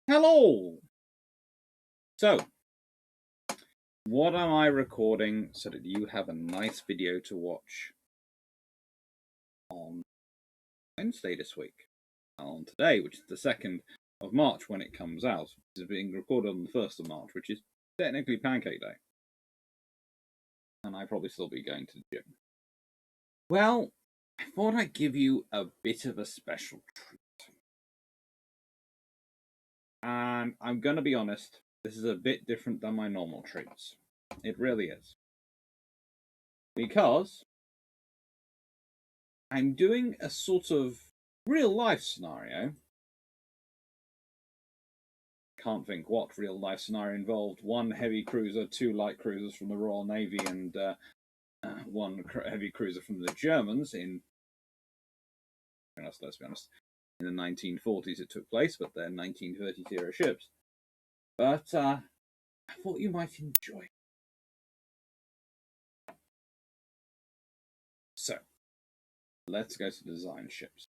Hello! So, what am I recording so that you have a nice video to watch on Wednesday this week? On today, which is the 2nd of March when it comes out. This is being recorded on the 1st of March, which is technically Pancake Day. And I'll probably still be going to the gym. Well, I thought I'd give you a bit of a special treat. And I'm going to be honest, this is a bit different than my normal treats. It really is. Because I'm doing a sort of real-life scenario. Can't think what real-life scenario involved. One heavy cruiser, 2 light cruisers from the Royal Navy, and one heavy cruiser from the Germans in, let's be honest, in the 1940s it took place, but they're 1930s era ships. But I thought you might enjoy. So, let's go to design ships.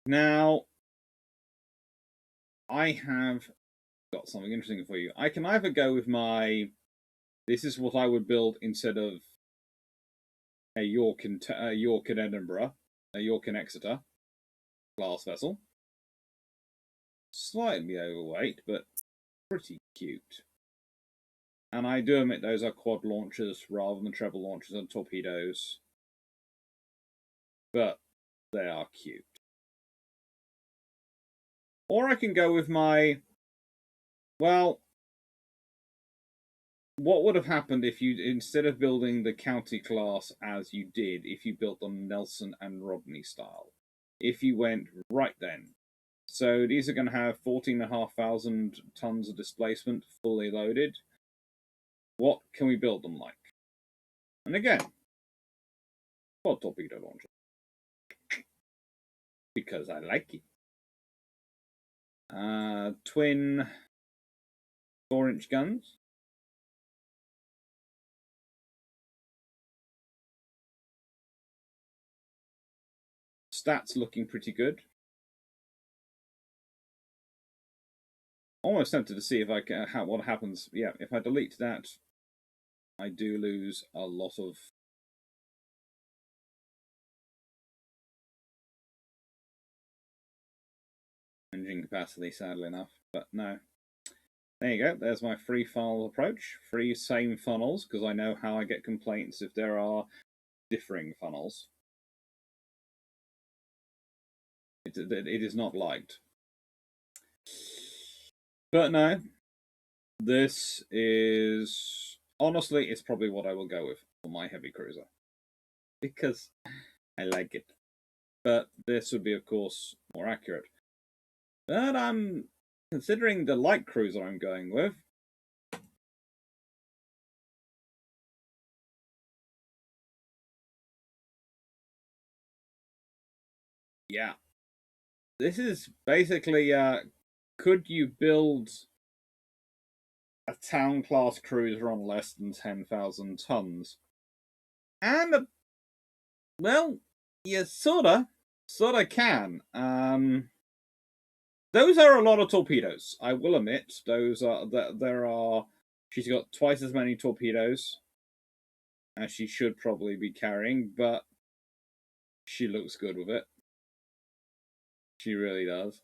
Now, I have got something interesting for you. I can either go with my, this is what I would build instead of a York and Edinburgh, a York and Exeter class vessel. Slightly overweight, but pretty cute. And I do admit those are quad launchers rather than treble launchers and torpedoes. But they are cute. Or I can go with my, well, what would have happened if you, instead of building the county class as you did, if you built them Nelson and Rodney style? If you went right then. So these are going to have 14,500 tons of displacement, fully loaded. What can we build them like? And again, quad torpedo launcher. Because I like it. Twin 4-inch guns. Stats looking pretty good. Almost tempted to see if I can, what happens. Yeah, if I delete that, I do lose a lot of engine capacity, sadly enough. But no. There you go. There's my free funnel approach. Free same funnels, because I know how I get complaints if there are differing funnels. It is not liked. But no, this is, honestly, it's probably what I will go with for my heavy cruiser. Because I like it. But this would be, of course, more accurate. But I'm considering the light cruiser I'm going with. Yeah. This is basically, could you build a town class cruiser on less than 10,000 tons? And, well, you sorta can. Those are a lot of torpedoes, I will admit. Those are, she's got twice as many torpedoes as she should probably be carrying, but she looks good with it. She really does.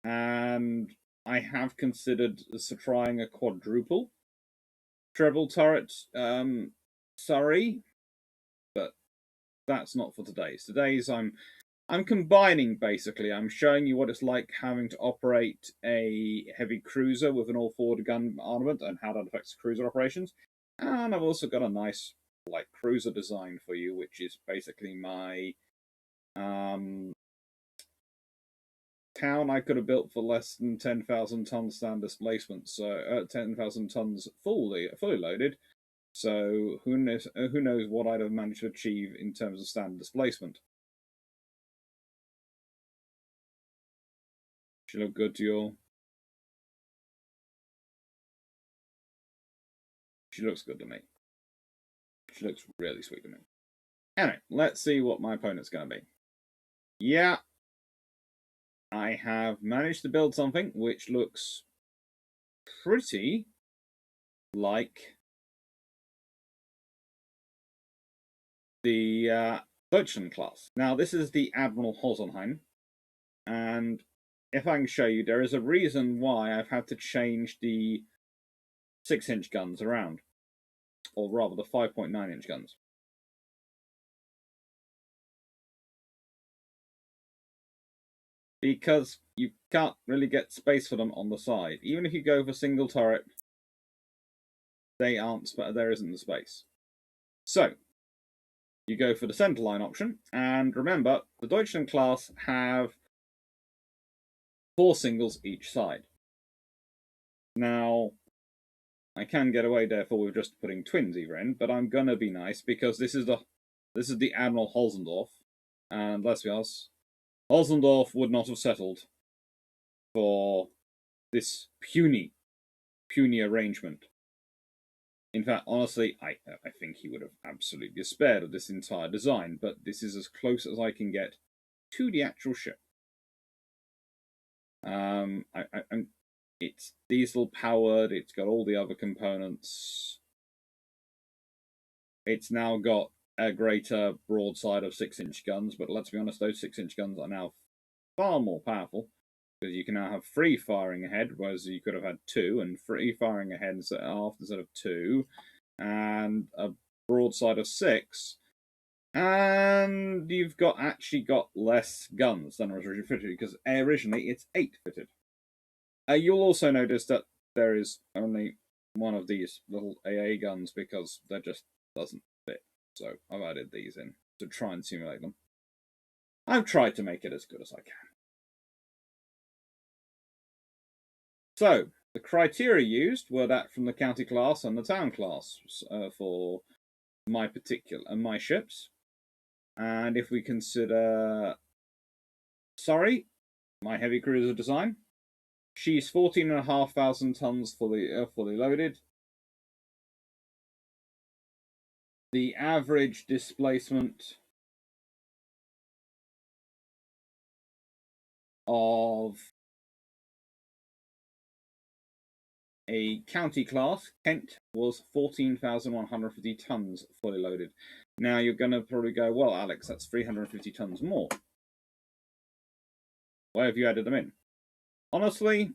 And I have considered trying a quadruple treble turret Surrey, but that's not for today's. Today's I'm combining, basically. I'm showing you what it's like having to operate a heavy cruiser with an all-forward gun armament and how that affects cruiser operations. And I've also got a nice light cruiser design for you, which is basically my town I could have built for less than 10,000 tons stand displacement, so 10,000 tons fully loaded. So who knows what I'd have managed to achieve in terms of stand displacement. She look good to you all. She looks good to me. She looks really sweet to me. Anyway, let's see what my opponent's going to be. Yeah. I have managed to build something which looks pretty like the Deutschland class. Now, this is the Admiral Hosenheim, and if I can show you, there is a reason why I've had to change the 6-inch guns around, or rather the 5.9-inch guns. Because you can't really get space for them on the side. Even if you go for single turret, there isn't the space. So, you go for the centerline option, and remember, the Deutschland class have 4 singles each side. Now, I can get away, therefore, with just putting twins either end, but I'm gonna be nice because this is the Admiral Holzendorf, and let's be honest, Holzendorf would not have settled for this puny arrangement. In fact, honestly, I think he would have absolutely despaired of this entire design, but this is as close as I can get to the actual ship. It's diesel powered, it's got all the other components. It's now got a greater broadside of 6-inch guns, but let's be honest, those 6-inch guns are now far more powerful, because you can now have 3 firing ahead, whereas you could have had 2, and 3 firing ahead instead of 2, and a broadside of 6, and you've actually got less guns than originally fitted, because originally it's 8 fitted. You'll also notice that there is only one of these little AA guns because that just doesn't fit. So I've added these in to try and simulate them. I've tried to make it as good as I can. So the criteria used were that from the county class and the town class for my ships. And if we consider my heavy cruiser design, she's 14,500 tons fully loaded. The average displacement of a county class, Kent, was 14,150 tons fully loaded. Now you're going to probably go, well, Alex, that's 350 tons more. Where have you added them in? Honestly,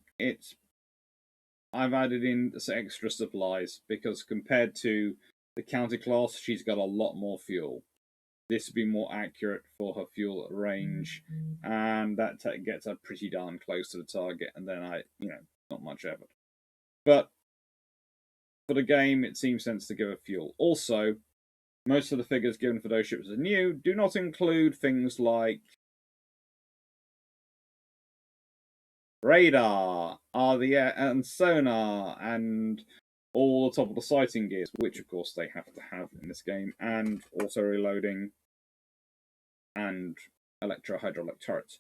I've added in extra supplies because compared to the county class, she's got a lot more fuel. This would be more accurate for her fuel range, and that gets her pretty darn close to the target, and then not much effort. But for the game, it seems sense to give her fuel. Also, most of the figures given for those ships as new do not include things like radar, RDS, and sonar, and all the top of the sighting gears, which of course they have to have in this game, and auto reloading and electro-hydraulic turrets.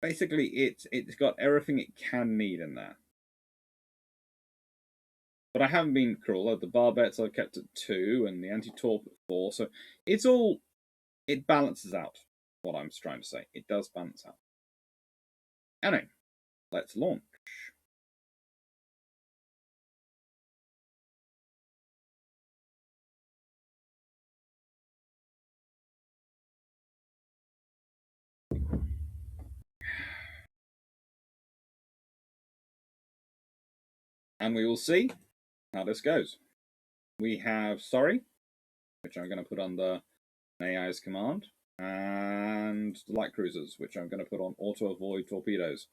Basically, it's got everything it can need in there. But I haven't been cruel. The barbettes I've kept at 2, and the anti-torp at 4, so it balances out what I'm trying to say. It does balance out. Anyway, let's launch. And we will see how this goes. We have sorry, which I'm going to put under AI's command, and the light cruisers, which I'm going to put on auto avoid torpedoes.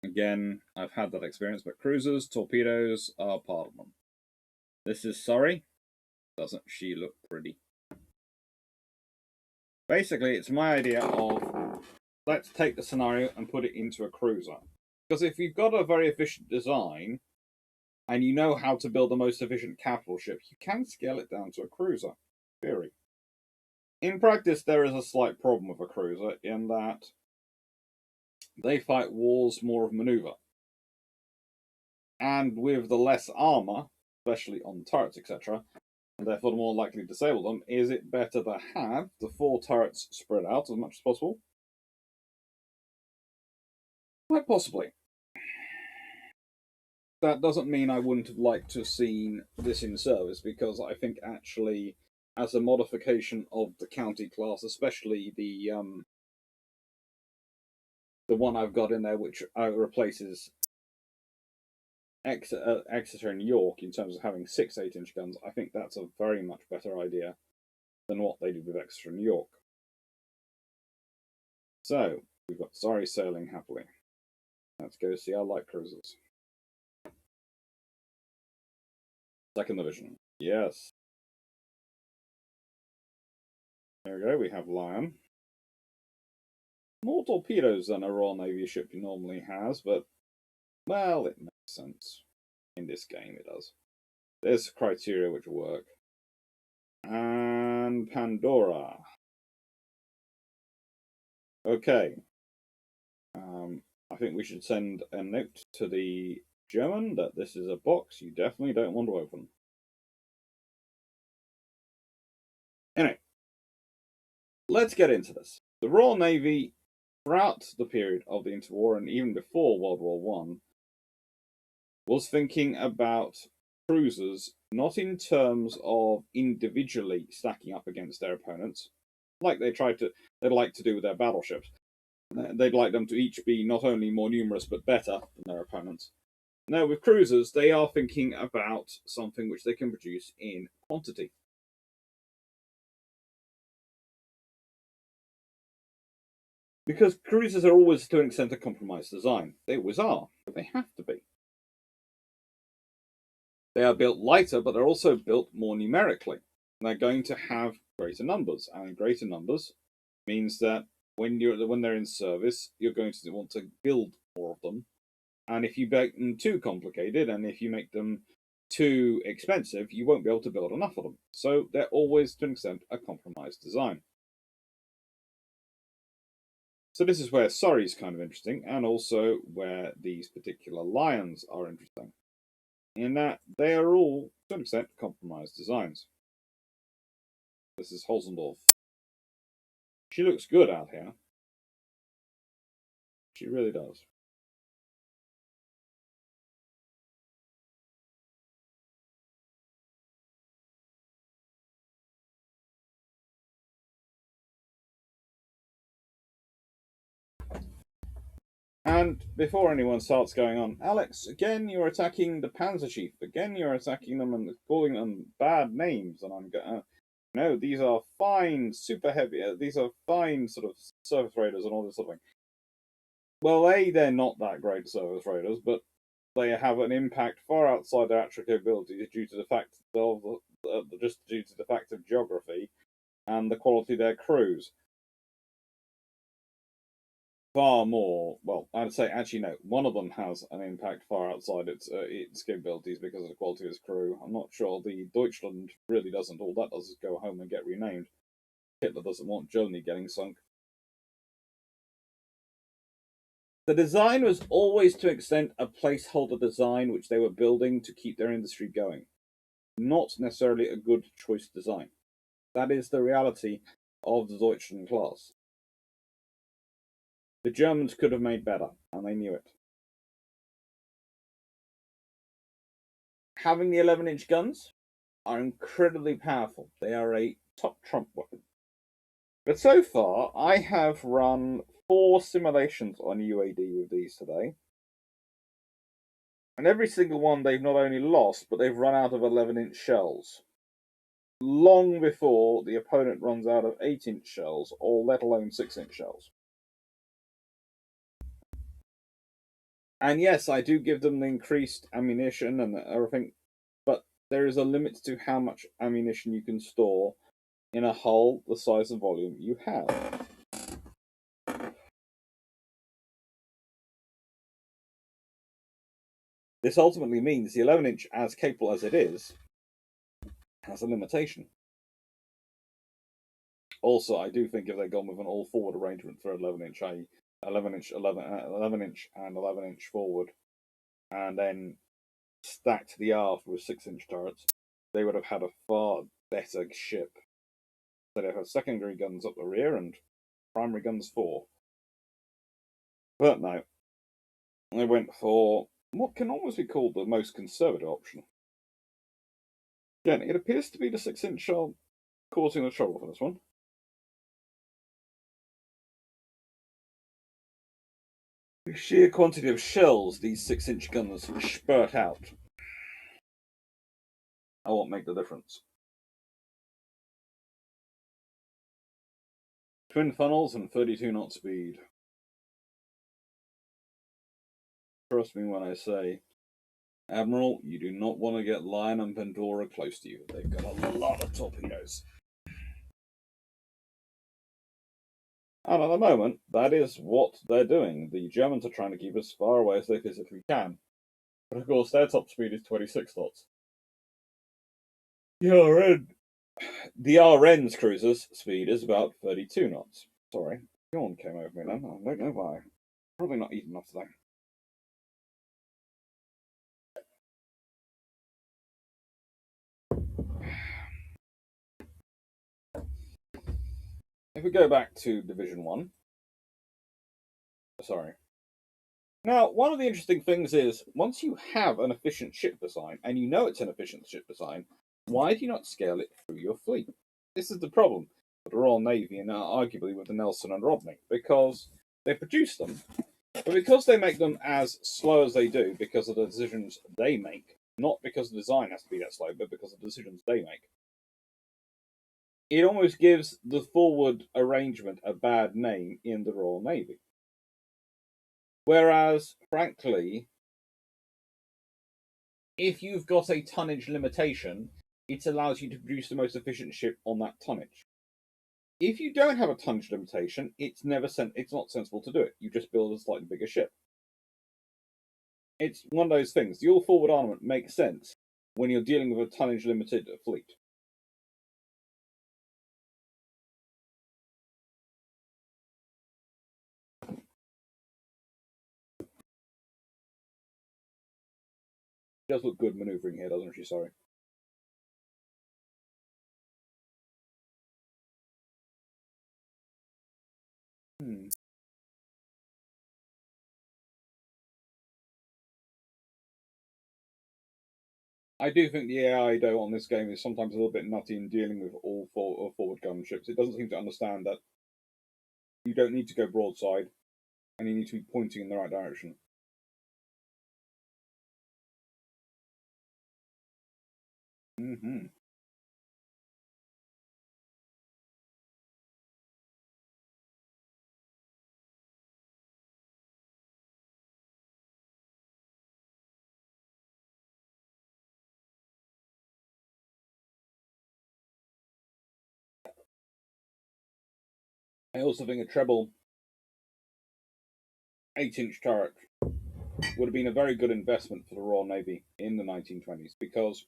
Again, I've had that experience, but cruisers, torpedoes are part of them. This is sorry. Doesn't she look pretty? Basically, it's my idea of let's take the scenario and put it into a cruiser. Because if you've got a very efficient design, and you know how to build the most efficient capital ship, you can scale it down to a cruiser. Theory. In practice, there is a slight problem with a cruiser in that they fight wars more of maneuver. And with the less armor, especially on turrets, etc., and therefore the more likely to disable them, is it better to have the 4 turrets spread out as much as possible, Quite possibly. That doesn't mean I wouldn't have liked to have seen this in service, because I think actually, as a modification of the county class, especially the one I've got in there, which replaces Exeter and York in terms of having 6 8-inch guns, I think that's a very much better idea than what they did with Exeter and York. So, we've got Surrey sailing happily. Let's go see our light cruisers. Second division. Yes. There we go, we have Lion. More torpedoes than a Royal Navy ship normally has, but, well, it makes sense. In this game, it does. There's criteria which work. And Pandora. Okay. I think we should send a note to the German that this is a box you definitely don't want to open. Anyway, let's get into this. The Royal Navy, throughout the period of the interwar and even before World War One, was thinking about cruisers not in terms of individually stacking up against their opponents, like they'd like to do with their battleships. They'd like them to each be not only more numerous but better than their opponents. Now, with cruisers, they are thinking about something which they can produce in quantity. Because cruisers are always, to an extent, a compromised design. They always are, but they have to be. They are built lighter, but they're also built more numerically. They're going to have greater numbers, and greater numbers means that when they're in service, you're going to want to build more of them. And if you make them too complicated, and if you make them too expensive, you won't be able to build enough of them. So they're always, to an extent, a compromised design. So this is where Surrey is kind of interesting, and also where these particular Lions are interesting, in that they are all, to an extent, compromised designs. This is Holzendorf. She looks good out here. She really does. And before anyone starts going on, Alex, again you're attacking the Panzer Chief. Again you're attacking them and calling them bad names. And I'm going, no, these are fine, super heavy. These are fine sort of surface raiders and all this sort of thing. Well, they're not that great surface raiders, but they have an impact far outside their actual capabilities due to the fact of just due to the fact of geography and the quality of their crews. Far more. Well, I'd say actually no. One of them has an impact far outside its capabilities because of the quality of its crew. I'm not sure the Deutschland really doesn't. All that does is go home and get renamed. Hitler doesn't want Germany getting sunk. The design was always, to an extent, a placeholder design which they were building to keep their industry going. Not necessarily a good choice design. That is the reality of the Deutschland class. The Germans could have made better, and they knew it. Having the 11-inch guns are incredibly powerful. They are a top trump weapon. But so far, I have run 4 simulations on UAD with these today. And every single one they've not only lost, but they've run out of 11-inch shells. Long before the opponent runs out of 8-inch shells, or let alone 6-inch shells. And yes, I do give them the increased ammunition and everything, but there is a limit to how much ammunition you can store in a hull the size and volume you have. This ultimately means the 11-inch, as capable as it is, has a limitation. Also, I do think if they'd gone with an all-forward arrangement for 11-inch, i.e. 11-inch and 11-inch forward, and then stacked the aft with 6-inch turrets, they would have had a far better ship. They'd have secondary guns up the rear and primary guns fore. But no. They went for what can almost be called the most conservative option. Again, it appears to be the 6-inch shell causing the trouble for this one. The sheer quantity of shells these 6-inch guns spurt out are what make the difference. Twin funnels and 32 knot speed. Trust me when I say, Admiral, you do not want to get Lion and Pandora close to you. They've got a lot of torpedoes. And at the moment, that is what they're doing. The Germans are trying to keep as far away as they physically can. But of course, their top speed is 26 knots. The RN's cruiser's speed is about 32 knots. Sorry, yawn came over me then. I don't know why. Probably not eaten enough today. If we go back to Division 1. Sorry. Now, one of the interesting things is, once you have an efficient ship design, and you know it's an efficient ship design, why do you not scale it through your fleet? This is the problem with the Royal Navy, and arguably with the Nelson and Rodney, because they produce them, but because they make them as slow as they do, because of the decisions they make, not because the design has to be that slow, but because of the decisions they make, it almost gives the forward arrangement a bad name in the Royal Navy. Whereas, frankly, if you've got a tonnage limitation, it allows you to produce the most efficient ship on that tonnage. If you don't have a tonnage limitation, it's not sensible to do it. You just build a slightly bigger ship. It's one of those things. The all-forward armament makes sense when you're dealing with a tonnage-limited fleet. She does look good manoeuvring here, doesn't she? Sorry. I do think the AI, though, on this game is sometimes a little bit nutty in dealing with all forward gun ships. It doesn't seem to understand that you don't need to go broadside, and you need to be pointing in the right direction. Mm-hmm. I also think a treble 8-inch turret would have been a very good investment for the Royal Navy in the 1920s, because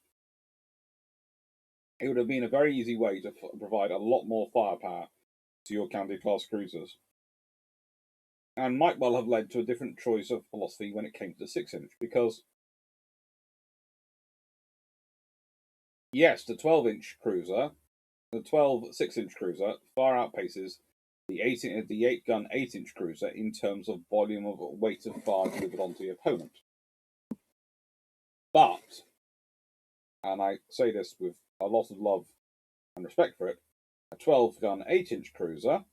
it would have been a very easy way to provide a lot more firepower to your Candy-class cruisers, and might well have led to a different choice of philosophy when it came to the 6-inch, because yes, the 12-inch cruiser, the 6-inch cruiser far outpaces the 8-gun 8-inch cruiser in terms of volume of weight of fire delivered onto the opponent. But, and I say this with a lot of love and respect for it, a 12-gun 8-inch cruiser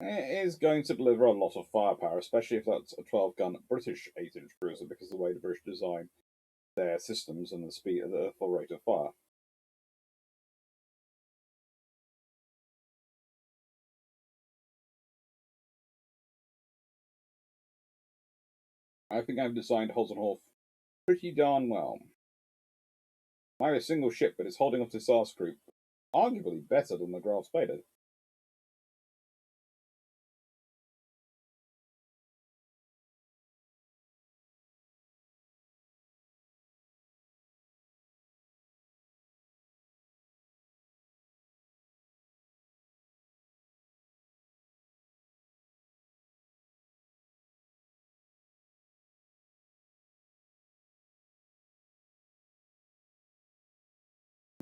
is going to deliver a lot of firepower, especially if that's a 12-gun British 8-inch cruiser, because of the way the British design their systems and the speed of the full rate of fire. I think I've designed Hosenhof pretty darn well. I have a single ship, but it's holding off the SARS group arguably better than the Graf Spee.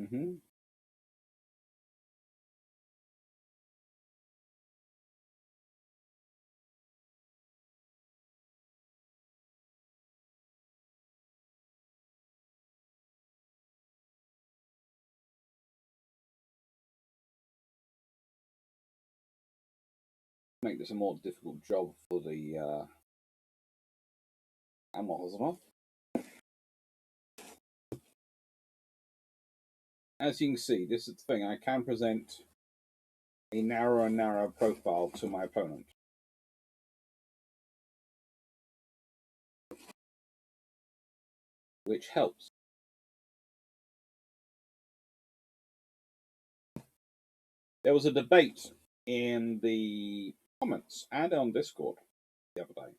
Mm-hmm. make this a more difficult job for the Amazonov. As you can see, this is the thing, I can present a narrower and narrower profile to my opponent. Which helps. There was a debate in the comments and on Discord the other day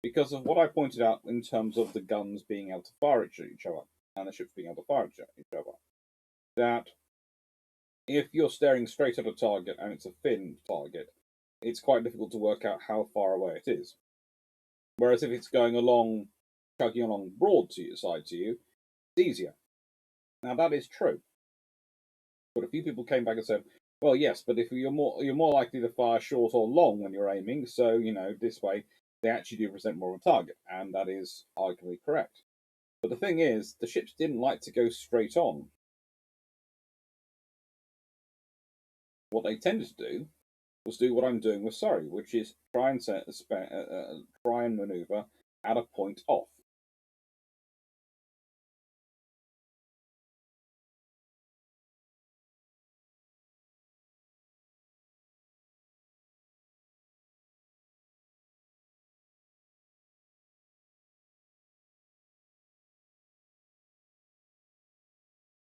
because of what I pointed out in terms of the guns being able to fire at each other and the ships being able to fire at each other. That if you're staring straight at a target and it's a thin target, it's quite difficult to work out how far away it is. Whereas if it's going along, chugging along broad to your side to you, it's easier. Now that is true. But a few people came back and said, well, yes, but if you're more likely to fire short or long when you're aiming, so this way they actually do present more of a target, and that is arguably correct. But the thing is, the ships didn't like to go straight on. What they tended to do was do what I'm doing with Surrey, which is try and maneuver at a point off.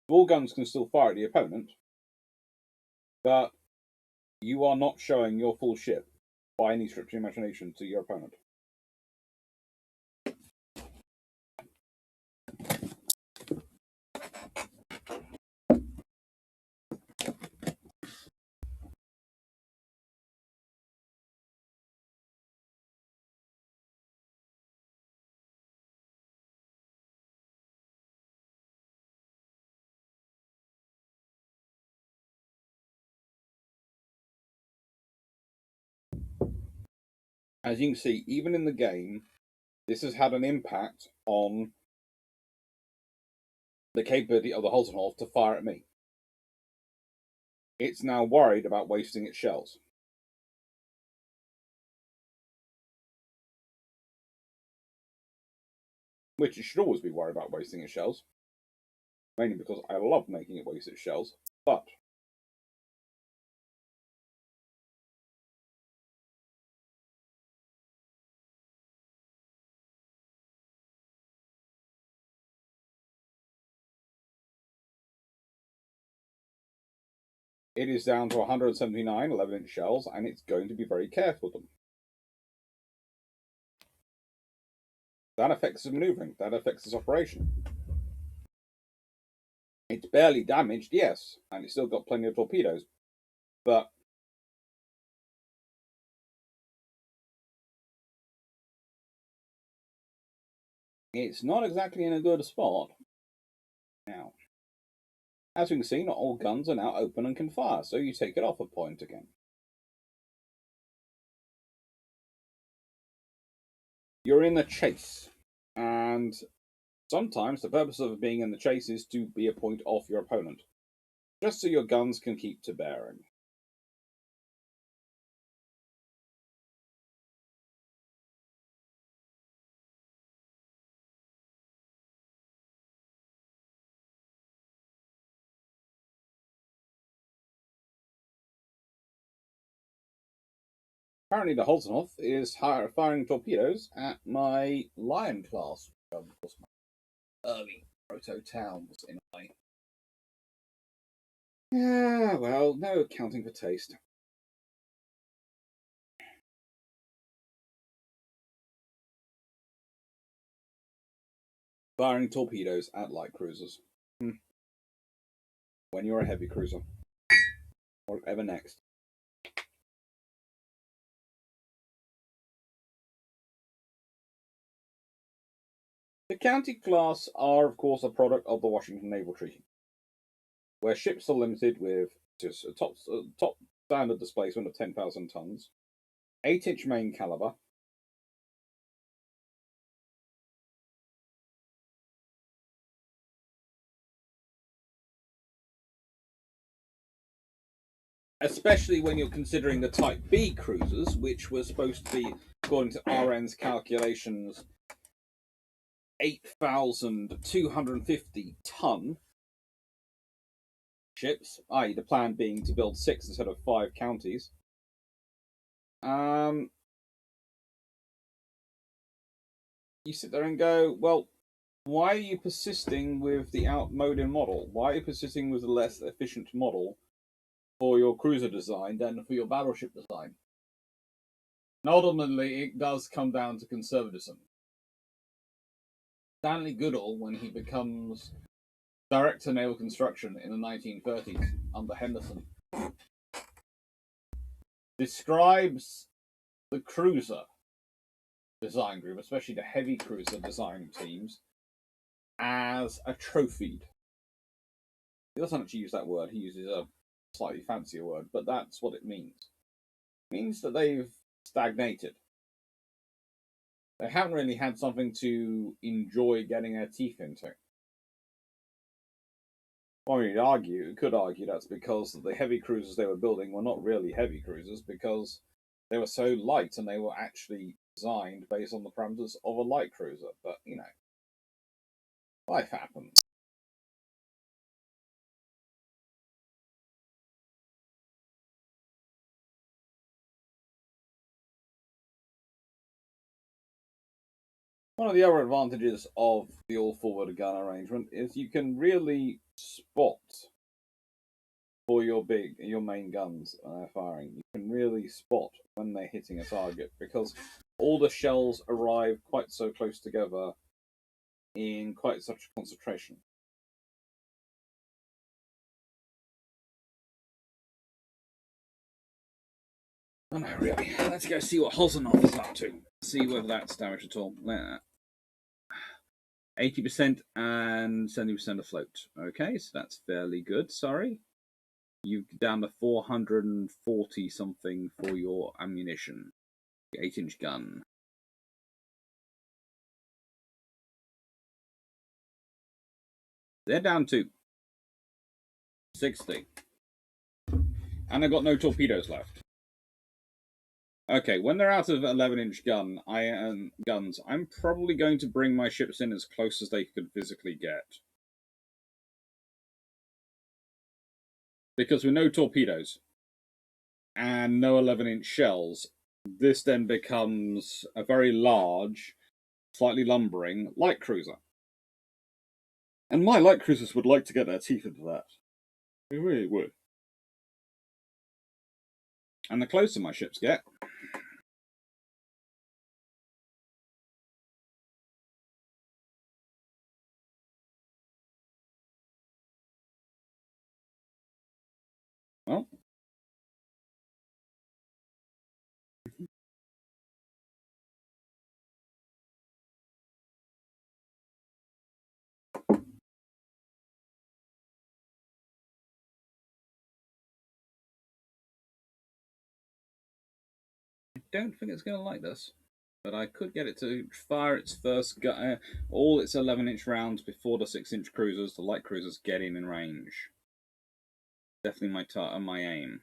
All guns can still fire at the opponent, but you are not showing your full ship by any stretch of imagination to your opponent. As you can see, even in the game, this has had an impact on the capability of the Holzenhof to fire at me. It's now worried about wasting its shells. Which it should always be worried about wasting its shells. Mainly because I love making it waste its shells. But it is down to 179 11-inch shells, and it's going to be very careful with them. That affects its maneuvering. That affects its operation. It's barely damaged, yes, and it's still got plenty of torpedoes. But it's not exactly in a good spot. Now, as we can see, not all guns are now open and can fire, so you take it off a point again. You're in a chase, and sometimes the purpose of being in the chase is to be a point off your opponent, just so your guns can keep to bearing. Apparently the Holzenhof is firing torpedoes at my Lion class, of course, my early proto-towns in a way. Yeah, well, no accounting for taste. Firing torpedoes at light cruisers. When you're a heavy cruiser. Whatever next. The County class are, of course, a product of the Washington Naval Treaty, where ships are limited with just a top standard displacement of 10,000 tons, 8-inch main caliber, especially when you're considering the Type B cruisers, which were supposed to be, according to RN's calculations, 8,250 ton ships, i.e. the plan being to build 6 instead of 5 counties. You sit there and go, well, why are you persisting with the outmoded model? Why are you persisting with the less efficient model for your cruiser design than for your battleship design? And ultimately, it does come down to conservatism. Stanley Goodall, when he becomes Director of Naval Construction in the 1930s under Henderson, describes the cruiser design group, especially the heavy cruiser design teams, as a trophied. He doesn't actually use that word, he uses a slightly fancier word, but that's what it means. It means that they've stagnated. They haven't really had something to enjoy getting their teeth into. Well, you could argue that's because the heavy cruisers they were building were not really heavy cruisers because they were so light and they were actually designed based on the parameters of a light cruiser. But, you know, life happens. One of the other advantages of the all-forward gun arrangement is you can really spot for your main guns firing. You can really spot when they're hitting a target because all the shells arrive quite so close together in quite such a concentration. Oh no, really. Let's go see what Hosanov is up to. See whether that's damaged at all. 80% and 70% afloat. Okay, so that's fairly good. Sorry. You're down to 440 something for your ammunition. 8-inch gun. They're down to 60. And they've got no torpedoes left. Okay, when they're out of 11-inch guns, I'm probably going to bring my ships in as close as they could physically get. Because with no torpedoes and no 11-inch shells, this then becomes a very large, slightly lumbering light cruiser. And my light cruisers would like to get their teeth into that. They really would. And the closer my ships get, well, I don't think it's going to like this. But I could get it to fire its first all its 11-inch rounds before the 6-inch cruisers, the light cruisers, get in range. Definitely my aim.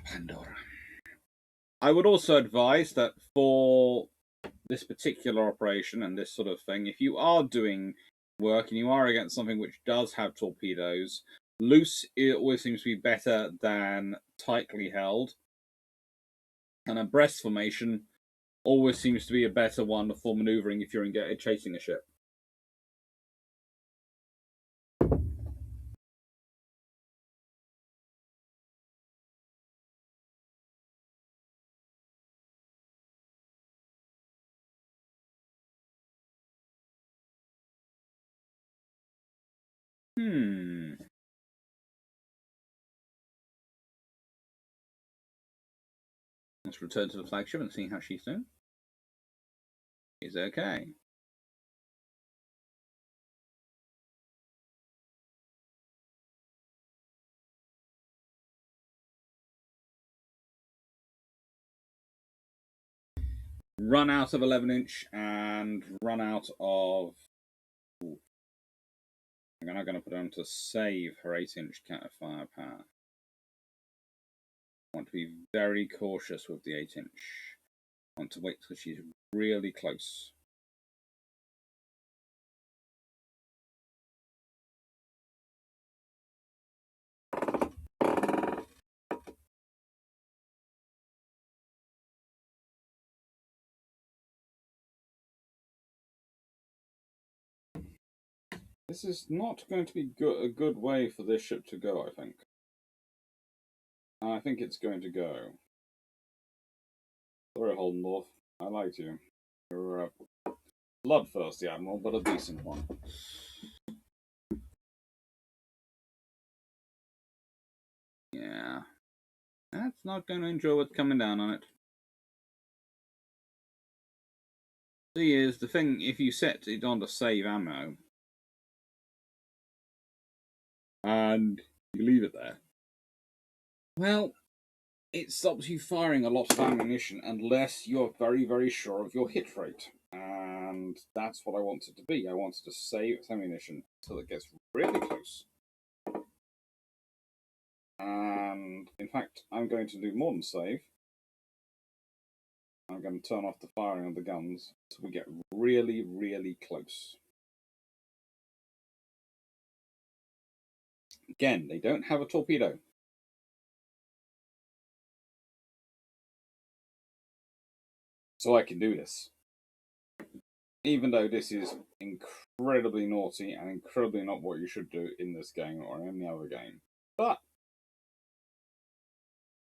Pandora. I would also advise that for this particular operation and this sort of thing, if you are doing work and you are against something which does have torpedoes, loose it always seems to be better than tightly held. And a breast formation always seems to be a better one for maneuvering if you're chasing a ship. Let's return to the flagship and see how she's doing. She's okay. run out of 11-inch and run out of... Ooh. I'm not going to put her on to save her 8-inch firepower. I want to be very cautious with the 8-inch. I want to wait till she's really close. This is not going to be a good way for this ship to go, I think. I think it's going to go. Sorry, Holdendorf. I liked you. You're a bloodthirsty admiral, but a decent one. Yeah. That's not going to enjoy what's coming down on it. See, is the thing, if you set it on to save ammo, and you leave it there, well, it stops you firing a lot of ammunition unless you're very, very sure of your hit rate. And that's what I wanted to be. I wanted to save ammunition until it gets really close. And in fact, I'm going to do more than save. I'm going to turn off the firing of the guns until we get really, really close. Again, they don't have a torpedo. So I can do this. Even though this is incredibly naughty and incredibly not what you should do in this game or in any other game. But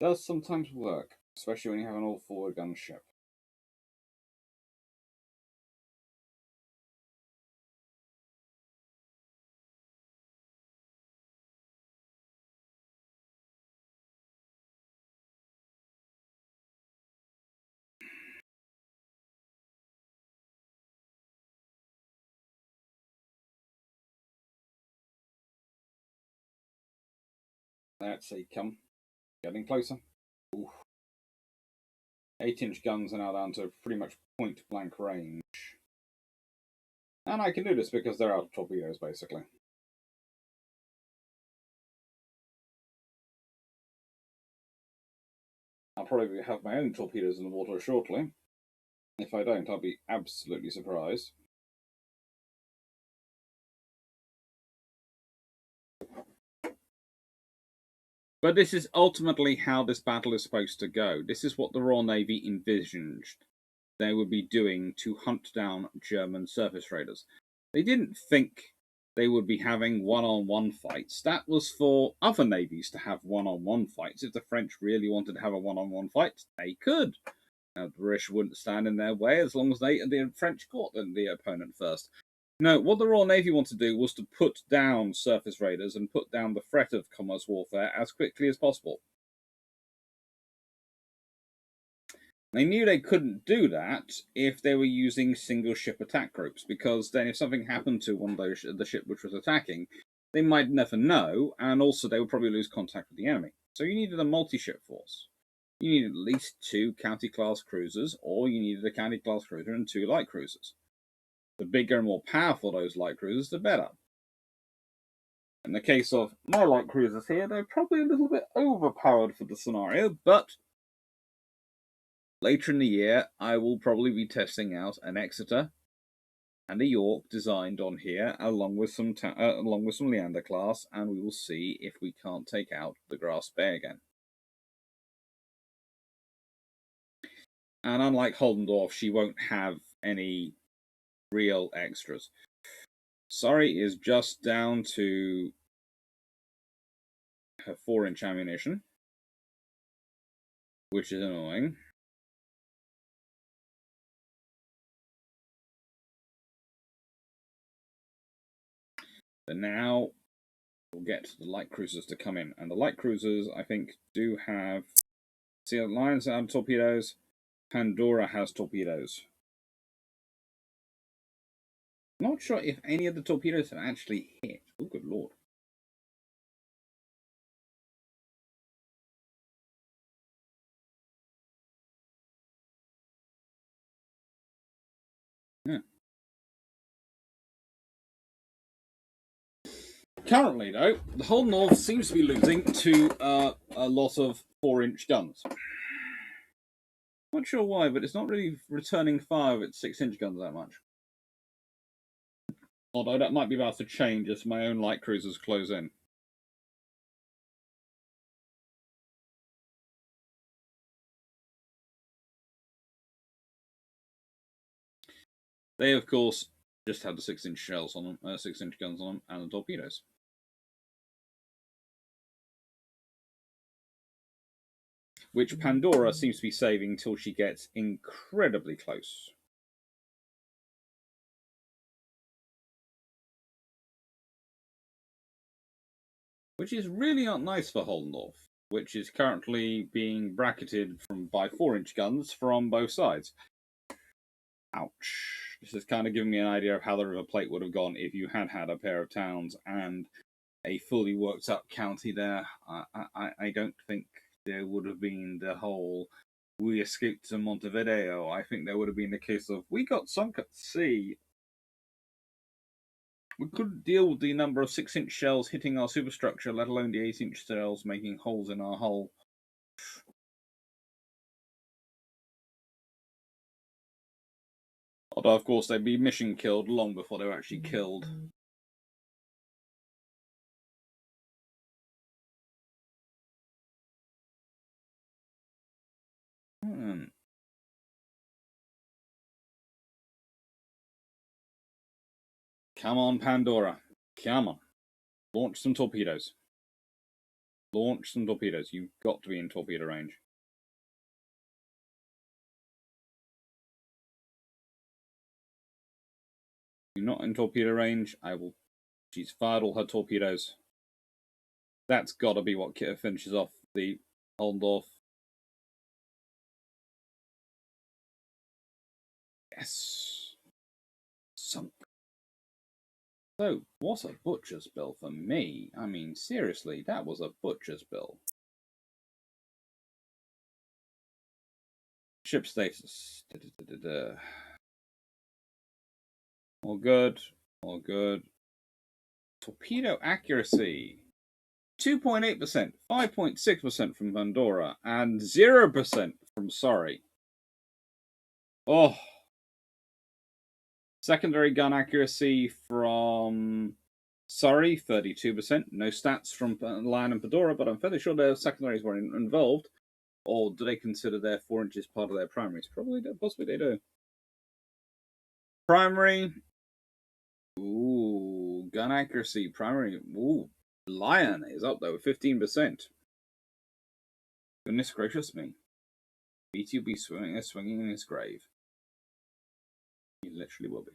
it does sometimes work, especially when you have an all-forward gunship. Let's see, come. Getting closer. Ooh. 8-inch guns are now down to pretty much point-blank range. And I can do this because they're out of torpedoes, basically. I'll probably have my own torpedoes in the water shortly. If I don't, I'll be absolutely surprised. But this is ultimately how this battle is supposed to go. This is what the Royal Navy envisioned they would be doing to hunt down German surface raiders. They didn't think they would be having one-on-one fights. That was for other navies to have one-on-one fights. If the French really wanted to have a one-on-one fight, they could. Now, the British wouldn't stand in their way as long as the French caught the opponent first. No, what the Royal Navy wanted to do was to put down surface raiders and put down the threat of commerce warfare as quickly as possible. They knew they couldn't do that if they were using single ship attack groups, because then if something happened to one of those, the ship which was attacking, they might never know, and also they would probably lose contact with the enemy. So you needed a multi-ship force. You needed at least 2 county-class cruisers, or you needed a county-class cruiser and 2 light cruisers. The bigger and more powerful those light cruisers, the better. In the case of my light cruisers here, they're probably a little bit overpowered for the scenario, but later in the year, I will probably be testing out an Exeter and a York designed on here, along with some Leander class, and we will see if we can't take out the Grass Bay again. And unlike Holdendorf, she won't have any real extras. Surrey is just down to her 4-inch ammunition, which is annoying. But now we'll get the light cruisers to come in, and the light cruisers, I think, do have... See, Alliance have torpedoes. Pandora has torpedoes. Not sure if any of the torpedoes have actually hit. Oh, good lord. Currently, though, the whole north seems to be losing to a lot of 4-inch guns. Not sure why, but it's not really returning fire with 6-inch guns that much. Although that might be about to change as my own light cruisers close in. They, of course, just had the 6-inch shells on them, 6-inch guns on them, and the torpedoes. Which Pandora seems to be saving till she gets incredibly close. Which is really not nice for Hull North, which is currently being bracketed by 4-inch guns from both sides. Ouch. This is kind of giving me an idea of how the River Plate would have gone if you had had a pair of towns and a fully worked up county there. I don't think there would have been the whole we escaped to Montevideo. I think there would have been the case of we got sunk at sea. We couldn't deal with the number of 6-inch shells hitting our superstructure, let alone the 8-inch shells making holes in our hull. Although, of course, they'd be mission killed long before they were actually killed. Come on, Pandora. Come on. Launch some torpedoes. Launch some torpedoes. You've got to be in torpedo range. If you're not in torpedo range, I will... She's fired all her torpedoes. That's got to be what finishes off the Oldorf. Yes. Sunk. So, what a butcher's bill for me. I mean, seriously, that was a butcher's bill. Ship status. All good. All good. Torpedo accuracy. 2.8%, 5.6% from Pandora, and 0% from Surrey. Oh. Secondary gun accuracy from Surrey, 32%. No stats from Lion and Pandora, but I'm fairly sure their secondaries were involved. Or do they consider their 4 inches part of their primaries? Probably do. Possibly they do. Primary. Ooh, gun accuracy. Primary. Ooh, Lion is up there with 15%. Goodness gracious me. BT will be swinging in his grave. He literally will be.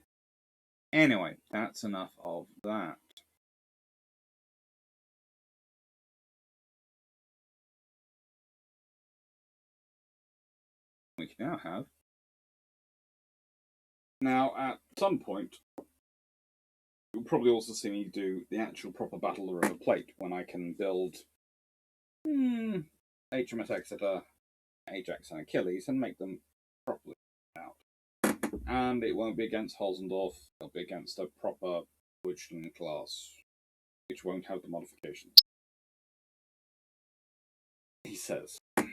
Anyway, that's enough of that. We can now have... Now, at some point, you'll probably also see me do the actual proper Battle of the River Plate, when I can build HMS Exeter, Ajax, and Achilles, and make them properly out. And it won't be against Holzendorf, it'll be against a proper Woodland class, which won't have the modifications. He says. The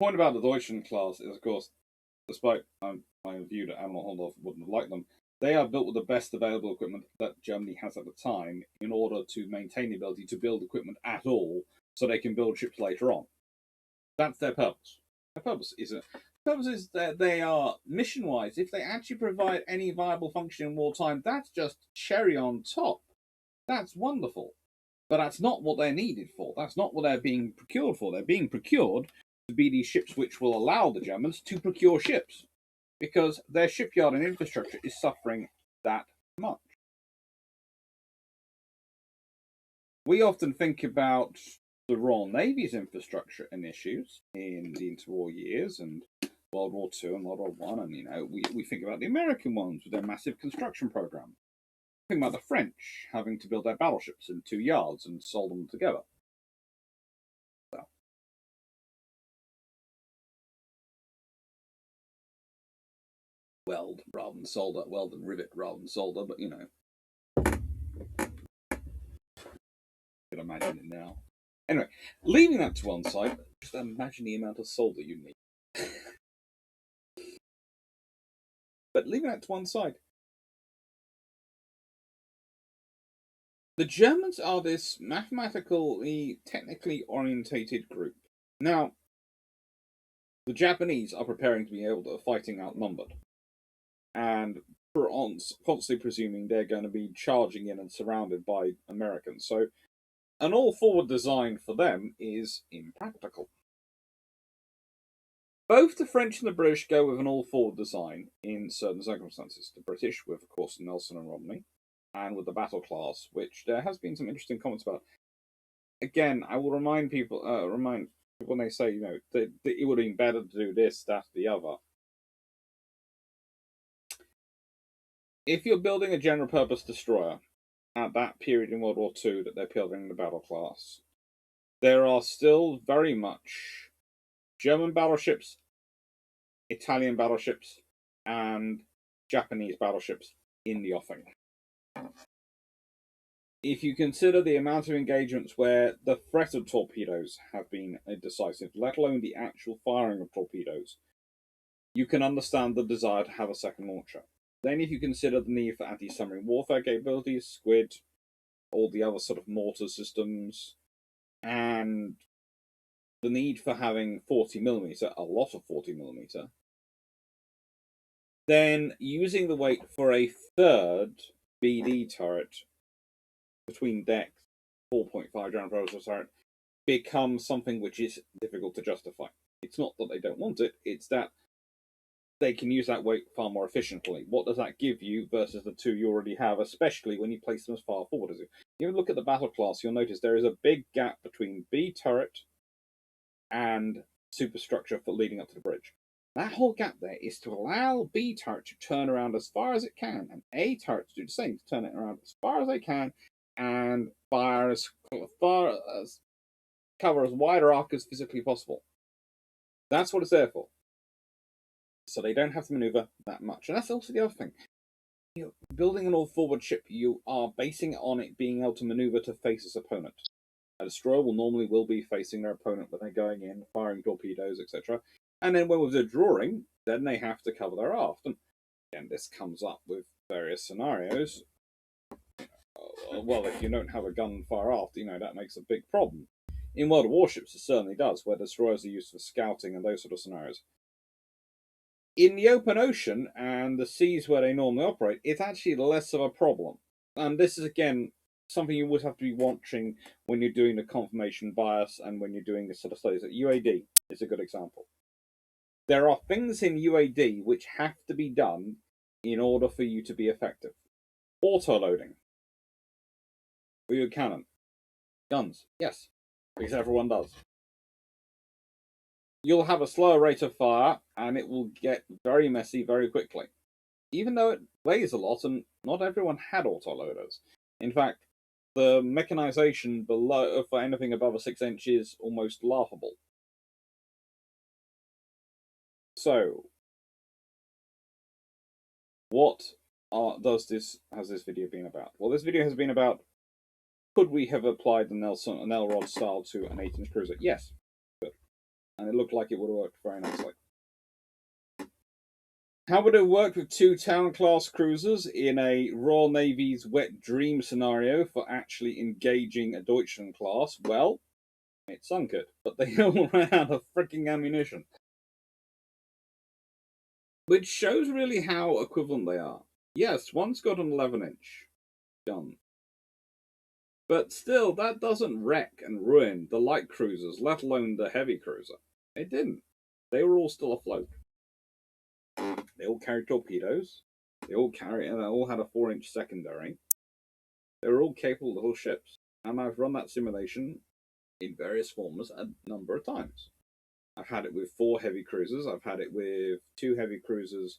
point about the Deutschland class is, of course, despite my view that Admiral Holdorf wouldn't have liked them, they are built with the best available equipment that Germany has at the time in order to maintain the ability to build equipment at all so they can build ships later on. That's their purpose. Their purpose is that they are, mission-wise, if they actually provide any viable function in wartime, that's just cherry on top. That's wonderful. But that's not what they're needed for. That's not what they're being procured for. They're being procured to be these ships which will allow the Germans to procure ships, because their shipyard and infrastructure is suffering that much. We often think about the Royal Navy's infrastructure and issues in the interwar years and World War II and World War One, and we think about the American ones with their massive construction program. Think about the French having to build their battleships in 2 yards and solder them together. weld rather than solder, weld and rivet rather than solder, but you know. I can imagine it now. Anyway, leaving that to one side, just imagine the amount of solder you need. But leaving that to one side, the Germans are this mathematically, technically orientated group. Now, the Japanese are preparing to be able to fighting outnumbered, and constantly presuming they're going to be charging in and surrounded by Americans. So, an all-forward design for them is impractical. Both the French and the British go with an all-forward design in certain circumstances. The British, with, of course, Nelson and Romney, and with the battle class, which there has been some interesting comments about. Again, I will remind people when they say, you know, that it would have been better to do this, that, the other. If you're building a general-purpose destroyer at that period in World War II that they're building the battle class, there are still very much German battleships, Italian battleships, and Japanese battleships in the offing. If you consider the amount of engagements where the threat of torpedoes have been decisive, let alone the actual firing of torpedoes, you can understand the desire to have a second launcher. Then if you consider the need for anti-submarine warfare capabilities, Squid, all the other sort of mortar systems, and the need for having 40mm, a lot of 40mm, then using the weight for a third BD turret between decks, 4.5 General Purpose turret, becomes something which is difficult to justify. It's not that they don't want it, it's that they can use that weight far more efficiently. What does that give you versus the two you already have, especially when you place them as far forward as you? If you look at the battle class, you'll notice there is a big gap between B turret and superstructure for leading up to the bridge. That whole gap there is to allow B turret to turn around as far as it can, and A turret to do the same, to turn it around as far as they can, and fire as far as cover as wide an arc as physically possible. That's what it's there for. So they don't have to maneuver that much. And that's also the other thing. You know, building an all-forward ship, you are basing it on it being able to maneuver to face its opponent. A destroyer will be facing their opponent when they're going in, firing torpedoes, etc. And then when they're drawing, then they have to cover their aft. And again, this comes up with various scenarios. Well, if you don't have a gun fire aft, you know, that makes a big problem. In World of Warships, it certainly does, where destroyers are used for scouting and those sort of scenarios. In the open ocean and the seas where they normally operate, it's actually less of a problem. And this is, again, something you would have to be watching when you're doing the confirmation bias and when you're doing this sort of studies. UAD is a good example. There are things in UAD which have to be done in order for you to be effective. Auto-loading. For your cannon. Guns. Yes. Because everyone does. You'll have a slower rate of fire, and it will get very messy very quickly. Even though it weighs a lot, and not everyone had autoloaders. In fact, the mechanization below for anything above a 6-inch is almost laughable. So, what has this video been about? Well, this video has been about, could we have applied the Nelrod style to an 8-inch cruiser? Yes, good. And it looked like it would have worked very nicely. How would it work with 2 Town-class cruisers in a Royal Navy's wet dream scenario for actually engaging a Deutschland class? Well, it sunk it, but they all ran out of freaking ammunition. Which shows really how equivalent they are. Yes, one's got an 11-inch gun. But still, that doesn't wreck and ruin the light cruisers, let alone the heavy cruiser. It didn't. They were all still afloat. They all carried torpedoes. They all had a 4-inch secondary. They were all capable little ships. And I've run that simulation in various forms a number of times. I've had it with 4 heavy cruisers. I've had it with 2 heavy cruisers,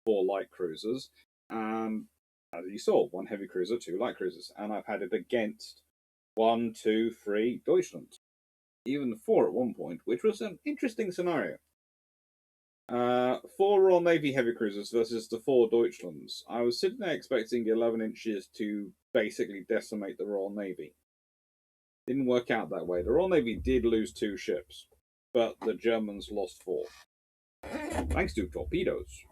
4 light cruisers. And as you saw, 1 heavy cruiser, 2 light cruisers. And I've had it against 1, 2, 3 Deutschland. Even 4 at one point, which was an interesting scenario. Four Royal Navy heavy cruisers versus the four Deutschlands. I was sitting there expecting 11 inches to basically decimate the Royal Navy. Didn't work out that way. The Royal Navy did lose 2 ships, but the Germans lost 4. Thanks to torpedoes.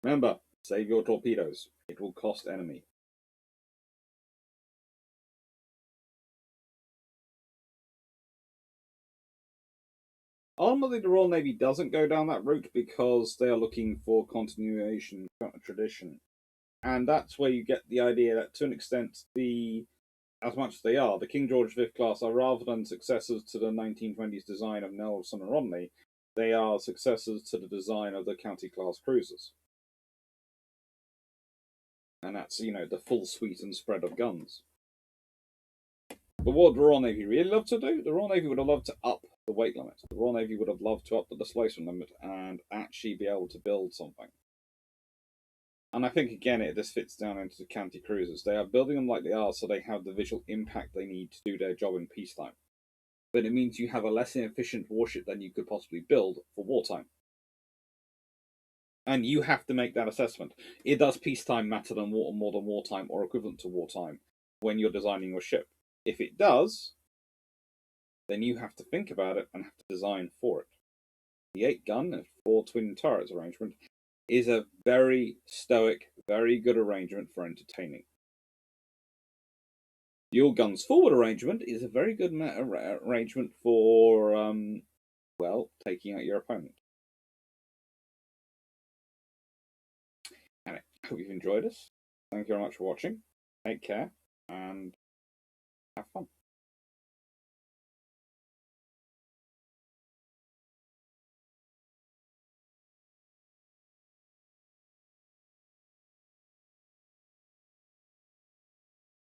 Remember, save your torpedoes. It will cost enemy. Ultimately, the Royal Navy doesn't go down that route because they are looking for continuation tradition. And that's where you get the idea that, to an extent, as much as they are, the King George V class are rather than successors to the 1920s design of Nelson and Rodney, they are successors to the design of the county class cruisers. And that's, the full suite and spread of guns. But what the Royal Navy really loved to do, the Royal Navy would have loved to up the weight limit. The Royal Navy would have loved to up the displacement limit and actually be able to build something. And I think, again, this fits down into the county cruisers. They are building them like they are so they have the visual impact they need to do their job in peacetime. But it means you have a less efficient warship than you could possibly build for wartime. And you have to make that assessment. Does peacetime matter more than wartime or equivalent to wartime when you're designing your ship? If it does, then you have to think about it and have to design for it. The 8-gun and 4 twin turrets arrangement is a very stoic, very good arrangement for entertaining. The all guns forward arrangement is a very good arrangement for, taking out your opponent. Anyway, I hope you've enjoyed this. Thank you very much for watching. Take care and have fun.